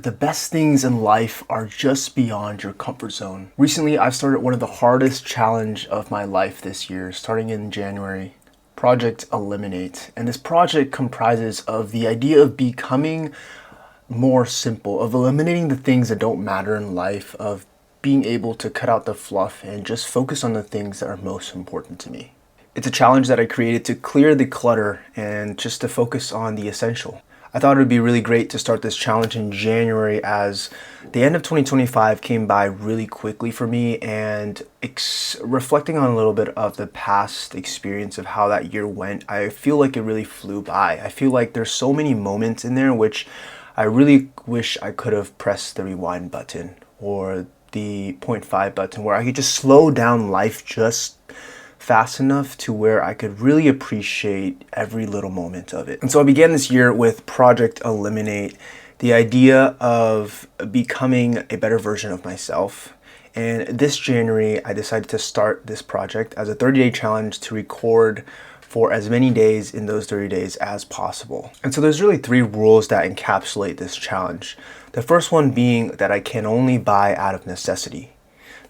the best things in life are just beyond your comfort zone. Recently, I've started one of the hardest challenge of my life this year, starting in January, Project Eliminate. And this project comprises of the idea of becoming more simple, of eliminating the things that don't matter in life, of being able to cut out the fluff and just focus on the things that are most important to me. It's a challenge that I created to clear the clutter and just to focus on the essential. I thought it would be really great to start this challenge in January, as the end of 2025 came by really quickly for me, and reflecting on a little bit of the past experience of how that year went, I feel like it really flew by. I feel like there's so many moments in there which I really wish I could have pressed the rewind button or the 0.5 button, where I could just slow down life just fast enough to where I could really appreciate every little moment of it. And so I began this year with Project Eliminate, the idea of becoming a better version of myself. And this January, I decided to start this project as a 30-day challenge to record for as many days in those 30 days as possible. And so there's really 3 rules that encapsulate this challenge. The first one being that I can only buy out of necessity.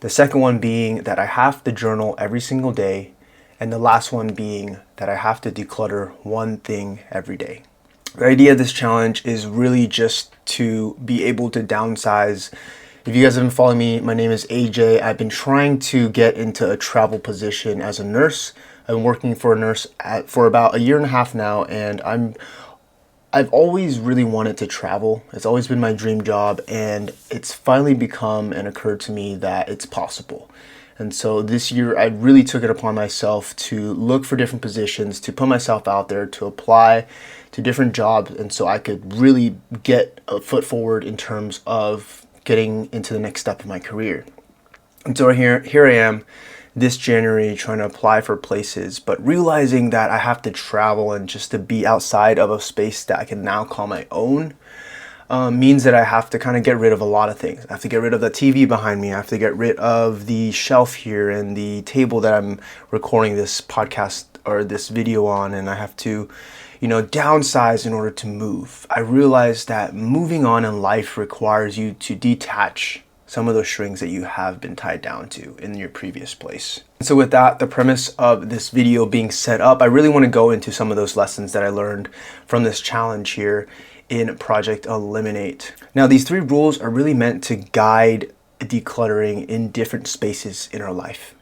The second one being that I have to journal every single day. And the last one being that I have to declutter one thing every day. The idea of this challenge is really just to be able to downsize. If you guys have been following me, my name is AJ. I've been trying to get into a travel position as a nurse. I've been working for a nurse for about a year and a half now, and I've always really wanted to travel. It's always been my dream job, and it's finally become and occurred to me that it's possible. And so this year, I really took it upon myself to look for different positions, to put myself out there, to apply to different jobs, and so I could really get a foot forward in terms of getting into the next step of my career. And so here I am this January trying to apply for places, but realizing that I have to travel and just to be outside of a space that I can now call my own means that I have to kind of get rid of a lot of things. I have to get rid of the TV behind me. I have to get rid of the shelf here and the table that I'm recording this podcast or this video on, and I have to, downsize in order to move. I realized that moving on in life requires you to detach some of those strings that you have been tied down to in your previous place. So with that, the premise of this video being set up, I really want to go into some of those lessons that I learned from this challenge here in Project Eliminate. Now, these 3 rules are really meant to guide decluttering in different spaces in our life,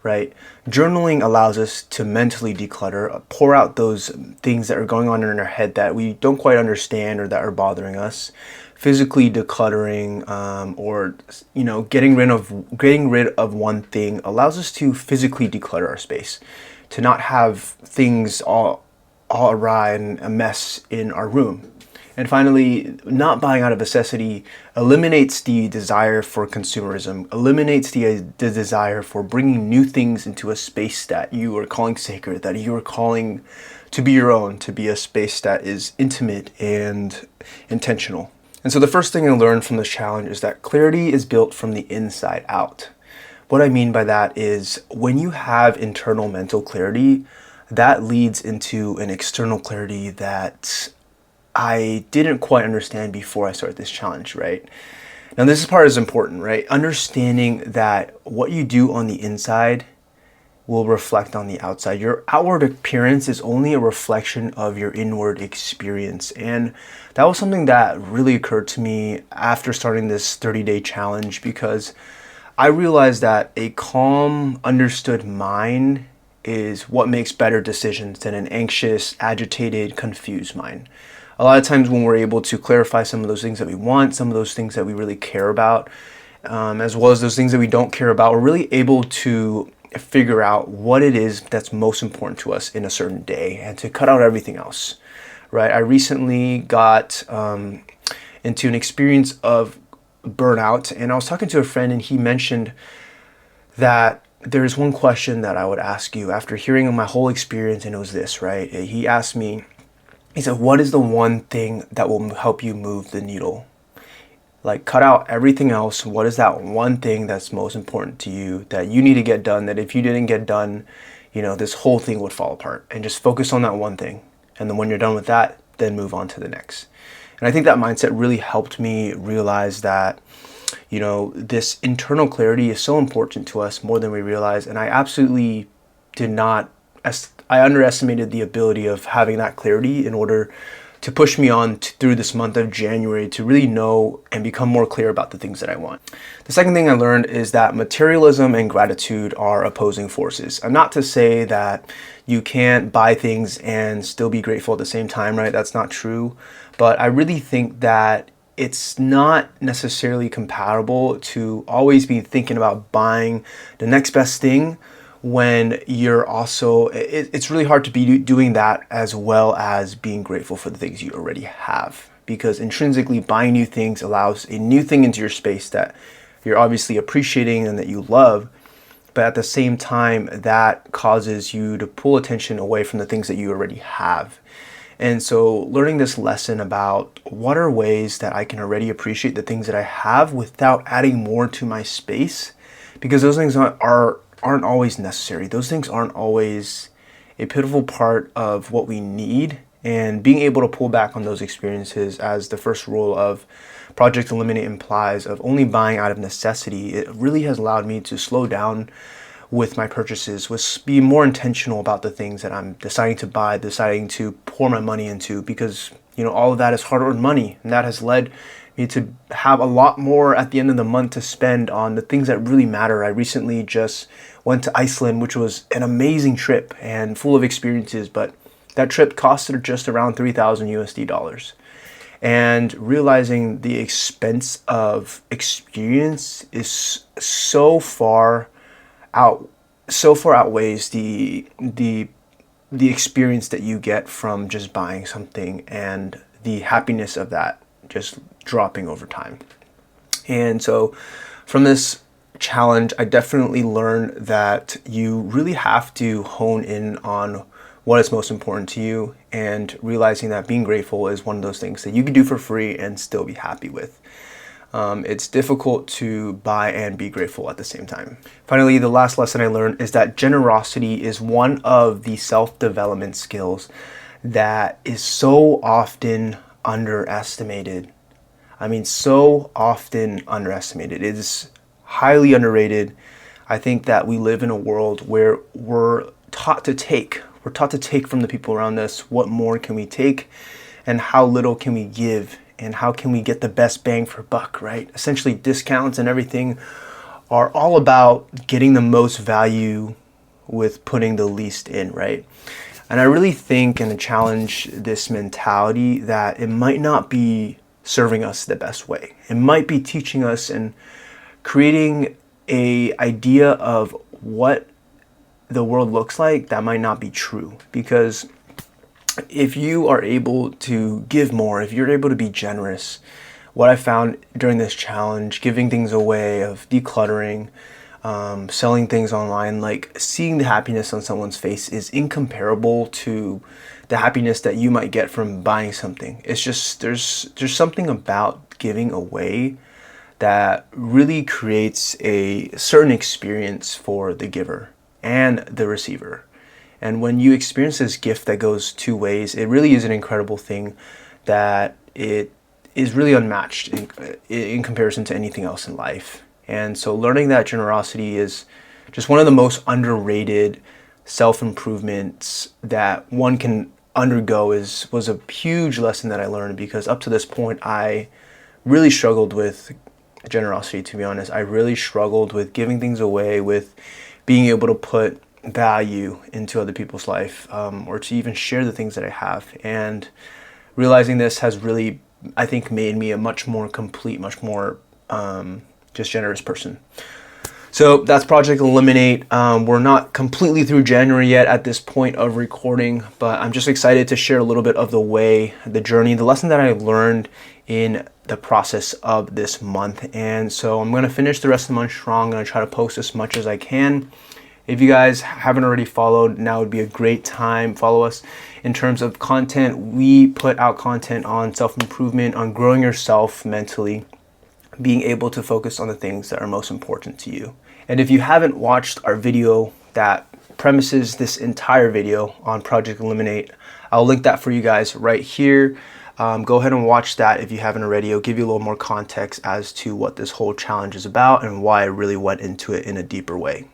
right? Journaling allows us to mentally declutter, pour out those things that are going on in our head that we don't quite understand or that are bothering us. Physically decluttering, or getting rid of one thing allows us to physically declutter our space, to not have things all awry and a mess in our room. And finally, not buying out of necessity eliminates the desire for consumerism, eliminates the desire for bringing new things into a space that you are calling sacred, that you are calling to be your own, to be a space that is intimate and intentional. And so the first thing I learned from this challenge is that clarity is built from the inside out. What I mean by that is when you have internal mental clarity, that leads into an external clarity that I didn't quite understand before I started this challenge, right? Now, this part is important, right? Understanding that what you do on the inside will reflect on the outside. Your outward appearance is only a reflection of your inward experience. And that was something that really occurred to me after starting this 30-day challenge, because I realized that a calm, understood mind is what makes better decisions than an anxious, agitated, confused mind. A lot of times when we're able to clarify some of those things that we want, some of those things that we really care about, as well as those things that we don't care about, we're really able to figure out what it is that's most important to us in a certain day and to cut out everything else, right? I recently got into an experience of burnout, and I was talking to a friend, and he mentioned that there's one question that I would ask you after hearing my whole experience, and it was this, right? He asked me, he said, what is the one thing that will help you move the needle? Like, cut out everything else. What is that one thing that's most important to you that you need to get done, that if you didn't get done, this whole thing would fall apart? And just focus on that one thing. And then when you're done with that, then move on to the next. And I think that mindset really helped me realize that, this internal clarity is so important to us more than we realize. And I absolutely did not, I underestimated the ability of having that clarity in order to push me on through this month of January to really know and become more clear about the things that I want. The second thing I learned is that materialism and gratitude are opposing forces. I'm not to say that you can't buy things and still be grateful at the same time, right? That's not true. But I really think that it's not necessarily compatible to always be thinking about buying the next best thing when you're also, it's really hard to be doing that as well as being grateful for the things you already have. Because intrinsically, buying new things allows a new thing into your space that you're obviously appreciating and that you love. But at the same time, that causes you to pull attention away from the things that you already have. And so learning this lesson about what are ways that I can already appreciate the things that I have without adding more to my space, because those things aren't always necessary. Those things aren't always a pivotal part of what we need. And being able to pull back on those experiences, as the first rule of Project Eliminate implies, of only buying out of necessity, it really has allowed me to slow down with my purchases, be more intentional about the things that I'm deciding to buy, deciding to pour my money into, because all of that is hard-earned money, and that has led me to have a lot more at the end of the month to spend on the things that really matter. I recently just went to Iceland, which was an amazing trip and full of experiences, but that trip costed just around 3,000 USD dollars. And realizing the expense of experience is so far outweighs the experience that you get from just buying something, and the happiness of that just dropping over time. And so from this challenge, I definitely learned that you really have to hone in on what is most important to you, and realizing that being grateful is one of those things that you can do for free and still be happy with. It's difficult to buy and be grateful at the same time. Finally, the last lesson I learned is that generosity is one of the self-development skills that is so often underestimated. So often underestimated. It is highly underrated. I think that we live in a world where we're taught to take. We're taught to take from the people around us. What more can we take? And how little can we give? And how can we get the best bang for buck, right? Essentially, discounts and everything are all about getting the most value with putting the least in, right? And I really think and challenge this mentality that it might not be serving us the best way. It might be teaching us and creating an idea of what the world looks like that might not be true. Because if you are able to give more, if you're able to be generous, what I found during this challenge, giving things away, of decluttering, selling things online, like seeing the happiness on someone's face is incomparable to the happiness that you might get from buying something. It's just, there's something about giving away that really creates a certain experience for the giver and the receiver. And when you experience this gift that goes two ways, it really is an incredible thing that it is really unmatched in comparison to anything else in life. And so learning that generosity is just one of the most underrated self-improvements that one can undergo was a huge lesson that I learned, because up to this point, I really struggled with generosity, to be honest. I really struggled with giving things away, with being able to put value into other people's life, or to even share the things that I have. And realizing this has really, I think, made me a much more complete, much more just generous person. So that's Project Eliminate. We're not completely through January yet at this point of recording, but I'm just excited to share a little bit of the journey, the lesson that I learned in the process of this month. And so I'm going to finish the rest of the month strong. I'm going to try to post as much as I can. If you guys haven't already followed, now would be a great time. Follow us in terms of content. We put out content on self-improvement, on growing yourself mentally, being able to focus on the things that are most important to you. And if you haven't watched our video that premises this entire video on Project Eliminate, I'll link that for you guys right here. Go ahead and watch that if you haven't already. It'll give you a little more context as to what this whole challenge is about and why I really went into it in a deeper way.